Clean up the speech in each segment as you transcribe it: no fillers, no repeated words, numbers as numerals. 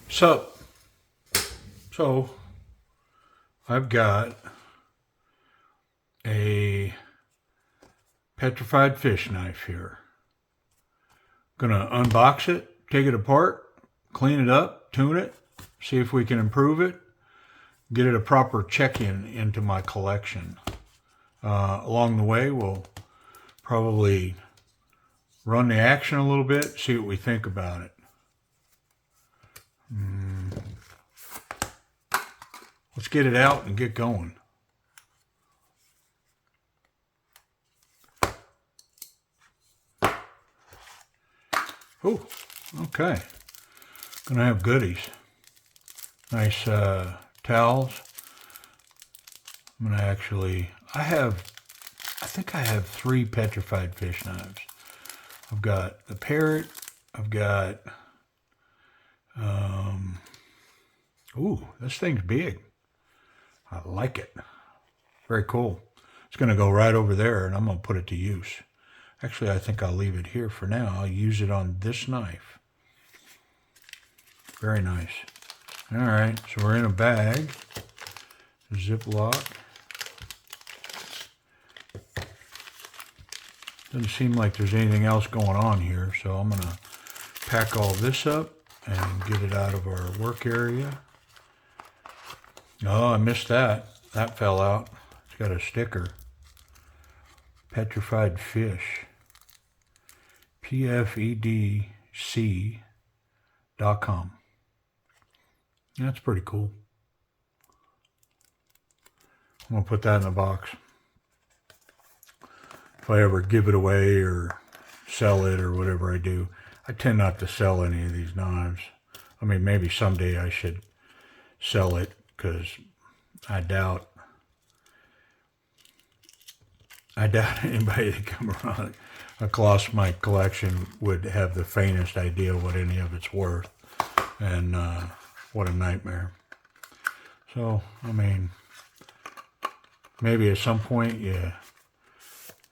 So, so I've got a petrified fish knife here. Gonna unbox it, take it apart, clean it up, tune it, see if we can improve it, get it a proper check-in into my collection. Along the way, we'll probably run the action a little bit, see what we think about it. Let's get it out and get going. Oh, okay. Gonna have goodies. Nice towels. I'm gonna actually, I think I have 3 petrified fish knives. I've got the parrot, I've got, ooh, this thing's big. I like it. Very cool. It's gonna go right over there and I'm gonna put it to use. Actually, I think I'll leave it here for now. I'll use it on this knife. Very nice. All right, so we're in a bag. Ziploc. Doesn't seem like there's anything else going on here, so I'm gonna pack all this up and get it out of our work area. Oh, I missed that. That fell out. It's got a sticker. Petrified Fish PFEDC.com. That's pretty cool. I'm gonna put that in a box. If I ever give it away or sell it or whatever I do, I tend not to sell any of these knives. I mean, maybe someday I should sell it because I doubt anybody that come around across my collection would have the faintest idea what any of it's worth. And what a nightmare. So, I mean, maybe at some point you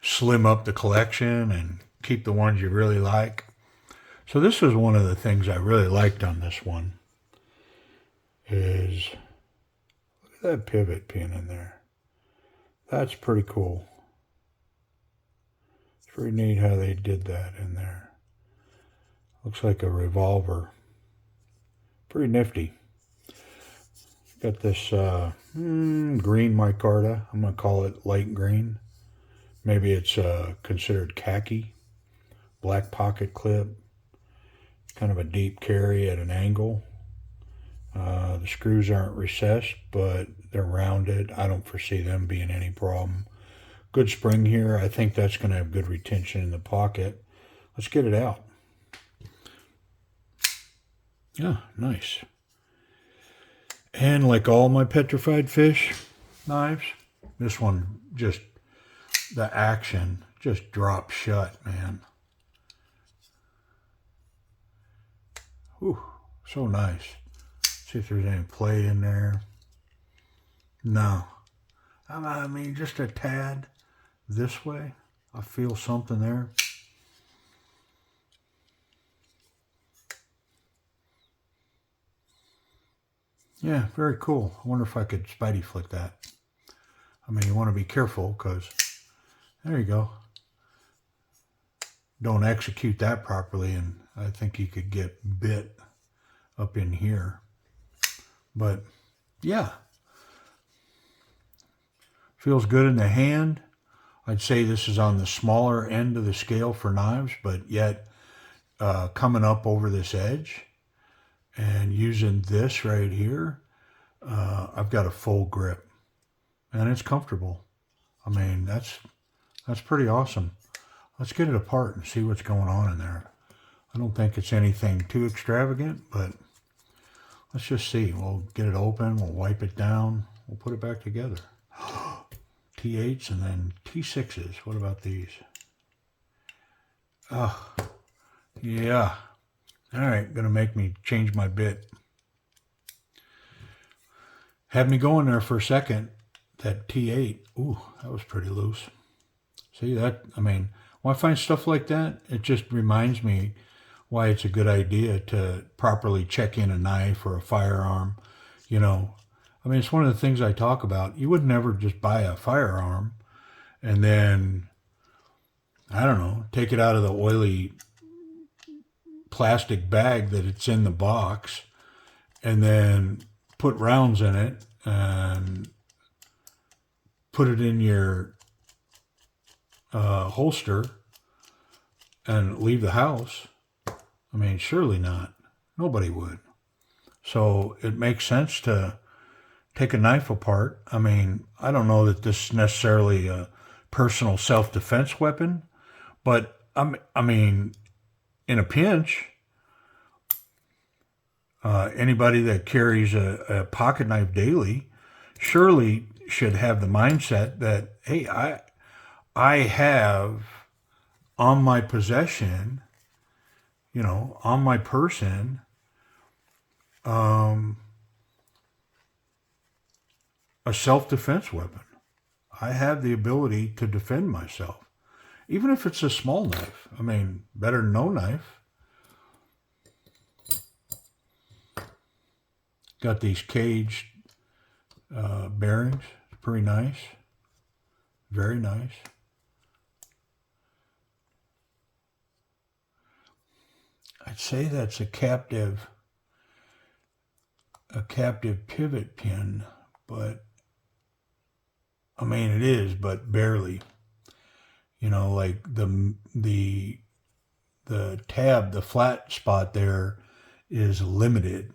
slim up the collection and keep the ones you really like. So this was one of the things I really liked on this one is, look at that pivot pin in there. That's pretty cool. It's pretty neat how they did that in there. Looks like a revolver. Pretty nifty. Got this green micarta. I'm going to call it light green. Maybe it's considered khaki. Black pocket clip. Kind of a deep carry at an angle. The screws aren't recessed, but they're rounded. I don't foresee them being any problem. Good spring here. I think that's going to have good retention in the pocket. Let's get it out. Yeah, nice. And like all my petrified fish knives, this one just, the action just drops shut, man. Whew, so nice. See if there's any play in there. No. I mean, just a tad this way. I feel something there. Yeah, very cool. I wonder if I could Spidey flick that. I mean, you want to be careful because, there you go. Don't execute that properly and I think you could get bit up in here. But, yeah. Feels good in the hand. I'd say this is on the smaller end of the scale for knives, but yet coming up over this edge. And using this right here, I've got a full grip. And it's comfortable. I mean, that's pretty awesome. Let's get it apart and see what's going on in there. I don't think it's anything too extravagant, but let's just see. We'll get it open, we'll wipe it down, we'll put it back together. T8s and then T6s. What about these? Oh, yeah. All right, gonna make me change my bit. Had me going there for a second. That T8, ooh, that was pretty loose. See that? I mean, when I find stuff like that, it just reminds me why it's a good idea to properly check in a knife or a firearm. You know, I mean, it's one of the things I talk about. You would never just buy a firearm and then, I don't know, take it out of the oily plastic bag that it's in the box and then put rounds in it and put it in your holster and leave the house. I mean, surely not. Nobody would. So it makes sense to take a knife apart. I mean, I don't know that this is necessarily a personal self-defense weapon, but I mean, in a pinch, anybody that carries a pocket knife daily surely should have the mindset that, hey, I have on my possession, you know, on my person, a self-defense weapon. I have the ability to defend myself, even if it's a small knife. I mean, better than no knife. Got these caged bearings. Pretty nice. Very nice. I'd say that's a captive pivot pin, but I mean it is, but barely. You know, like the tab, the flat spot there is limited,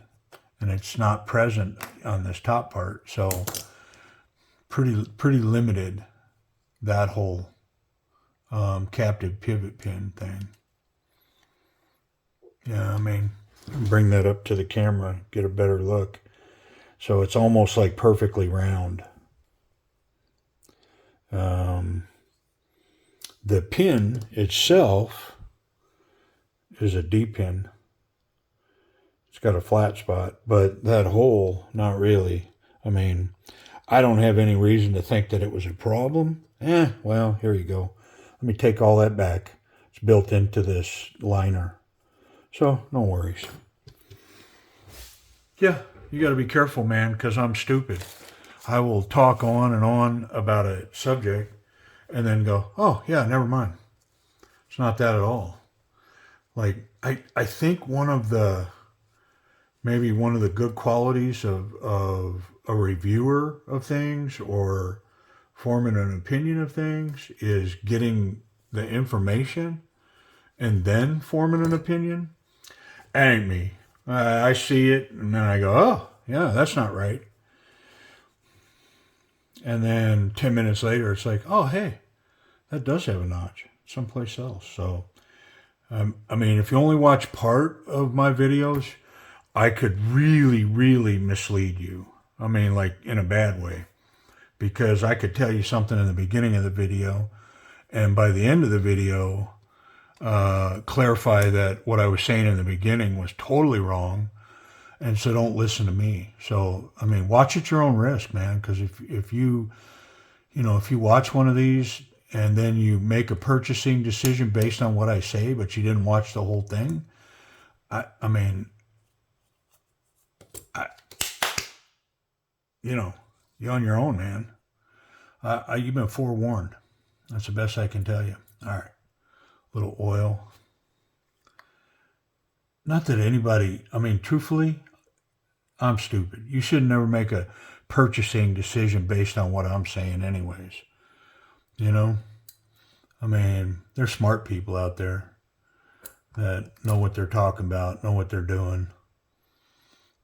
and it's not present on this top part. So pretty limited, that whole captive pivot pin thing. Yeah, I mean, bring that up to the camera, get a better look. So it's almost like perfectly round. The pin itself is a D pin. It's got a flat spot, but that hole, not really. I mean, I don't have any reason to think that it was a problem. Well, here you go. Let me take all that back. It's built into this liner. So, no worries. Yeah, you got to be careful, man, because I'm stupid. I will talk on and on about a subject and then go, oh, yeah, never mind. It's not that at all. Like, I think maybe one of the good qualities of a reviewer of things or forming an opinion of things is getting the information and then forming an opinion. That ain't me. I see it and then I go, oh, yeah, that's not right. And then 10 minutes later, it's like, oh, hey, that does have a notch someplace else. So, I mean, if you only watch part of my videos, I could really, really mislead you. I mean, like in a bad way. Because I could tell you something in the beginning of the video, and by the end of the video, clarify that what I was saying in the beginning was totally wrong, and so don't listen to me. So, I mean, watch at your own risk, man, because if you watch one of these and then you make a purchasing decision based on what I say, but you didn't watch the whole thing, I mean, you're on your own, man. You've been forewarned. That's the best I can tell you. All right. Little oil. Not that anybody, I mean, truthfully, I'm stupid. You should never make a purchasing decision based on what I'm saying anyways. You know? I mean, there's smart people out there that know what they're talking about, know what they're doing,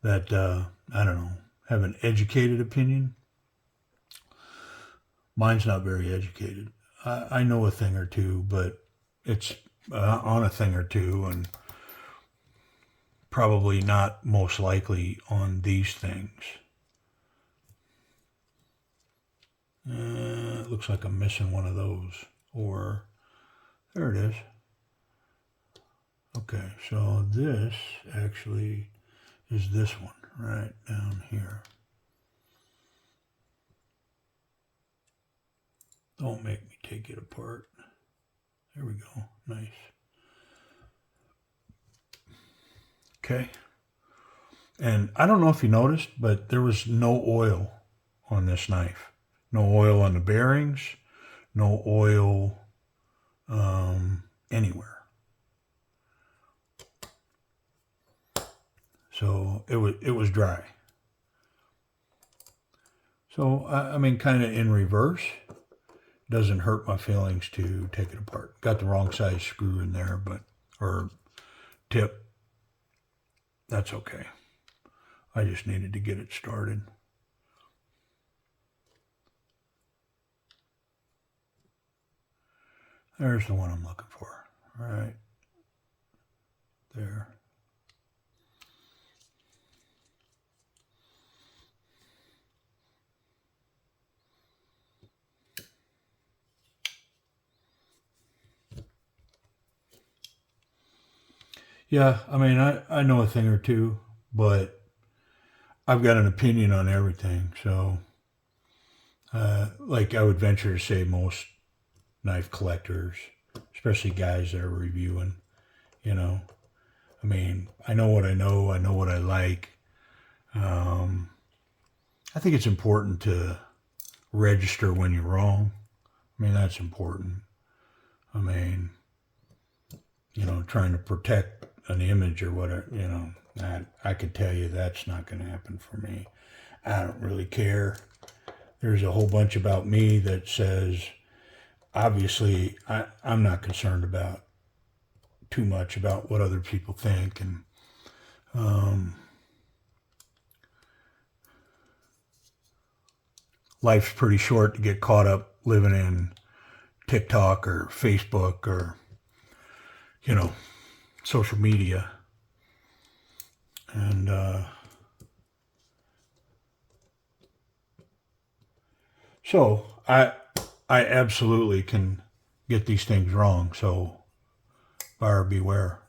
that, I don't know, have an educated opinion. Mine's not very educated. I know a thing or two, but it's on a thing or two, and probably not most likely on these things. It looks like I'm missing one of those. Or, there it is. Okay, so this actually is this one right down here. Don't make me take it apart. There we go. Nice. Okay. And I don't know if you noticed, but there was no oil on this knife. No oil on the bearings, no oil anywhere. So it was dry. So, I mean, kind of in reverse. Doesn't hurt my feelings to take it apart. Got the wrong size screw in there, or tip. That's okay. I just needed to get it started. There's the one I'm looking for. All right. There. Yeah, I mean, I know a thing or two, but I've got an opinion on everything. So, like I would venture to say most knife collectors, especially guys that are reviewing, you know, I mean, I know what I know what I like. I think it's important to register when you're wrong. I mean, that's important. I mean, trying to protect an image or whatever, I could tell you that's not going to happen for me. I don't really care. There's a whole bunch about me that says, obviously, I'm not concerned about too much about what other people think. And life's pretty short to get caught up living in TikTok or Facebook or, social media. And so I absolutely can get these things wrong. So buyer beware.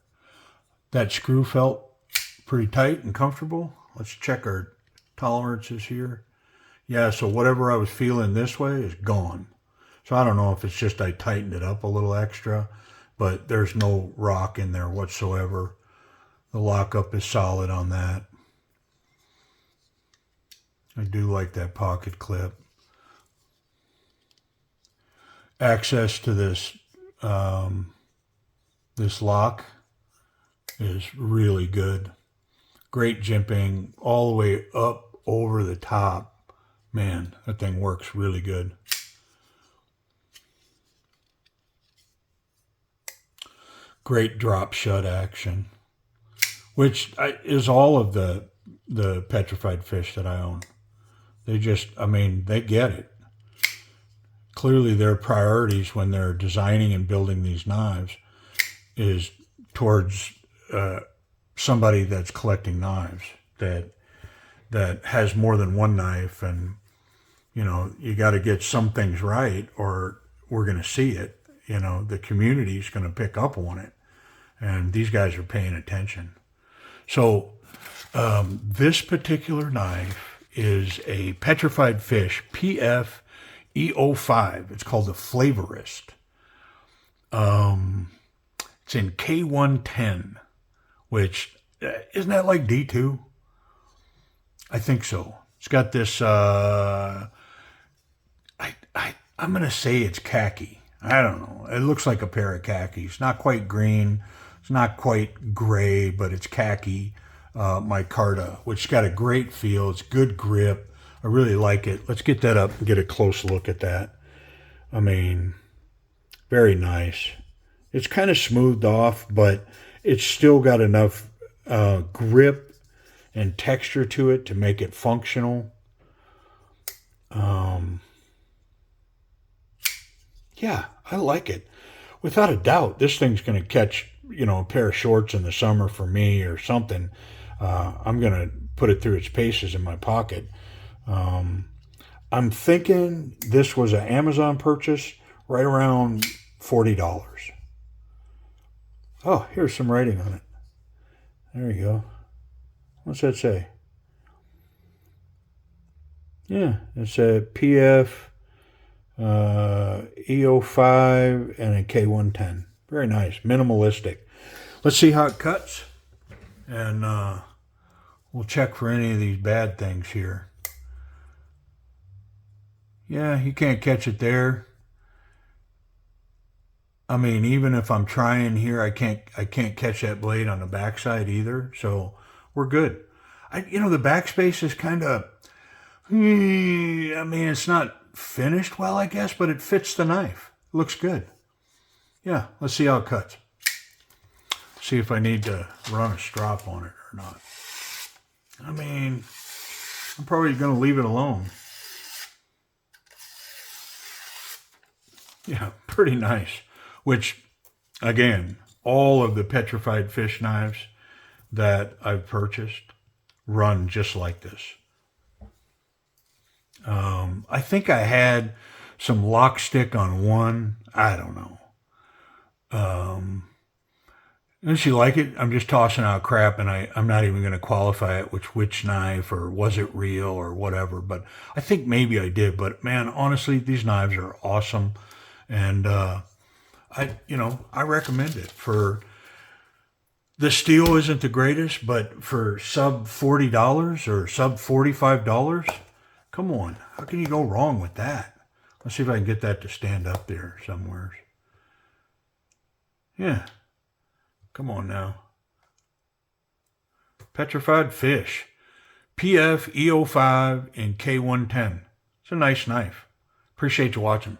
That screw felt pretty tight and comfortable. Let's check our tolerances here. Yeah, so whatever I was feeling this way is gone. So I don't know if it's just I tightened it up a little extra, but there's no rock in there whatsoever. The lockup is solid on that. I do like that pocket clip. Access to this this lock is really good. Great jimping all the way up over the top. Man, that thing works really good. Great drop shut action, which is all of the petrified fish that I own. They just, I mean, they get it. Clearly their priorities when they're designing and building these knives is towards somebody that's collecting knives that has more than one knife, and you got to get some things right or we're going to see it. The community's going to pick up on it, and these guys are paying attention. So this particular knife is a Petrified Fish PFE05. It's called the Flavorist. It's in K110, which isn't that like D2? I think so. It's got this. I'm gonna say it's khaki. I don't know. It looks like a pair of khakis. Not quite green. It's not quite gray, but it's khaki micarta, which got a great feel. It's good grip. I really like it. Let's get that up and get a close look at that. I mean, very nice. It's kind of smoothed off, but it's still got enough grip and texture to it to make it functional. Yeah, I like it. Without a doubt, this thing's going to catch, a pair of shorts in the summer for me or something. I'm going to put it through its paces in my pocket. I'm thinking this was an Amazon purchase right around $40. Oh, here's some writing on it. There you go. What's that say? Yeah, it's a PF E05 and a K110. Very nice, minimalistic. Let's see how it cuts, and we'll check for any of these bad things here. Yeah, you can't catch it there. I mean, even if I'm trying here, I can't catch that blade on the backside either. So we're good. The backspace is kind of, I mean, it's not finished well, I guess, but it fits the knife. It looks good. Yeah, let's see how it cuts. See if I need to run a strop on it or not. I mean, I'm probably going to leave it alone. Yeah, pretty nice. Which, again, all of the Petrified Fish knives that I've purchased run just like this. I think I had some lock stick on one. I don't know. If you like it, I'm just tossing out crap, and I'm not even going to qualify it which knife or was it real or whatever. But I think maybe I did. But man, honestly, these knives are awesome, and I recommend it. For the steel isn't the greatest, but for sub $40 or sub $45, come on, how can you go wrong with that? Let's see if I can get that to stand up there somewhere. Yeah. Come on now. Petrified Fish PFE05 and K110. It's a nice knife. Appreciate you watching.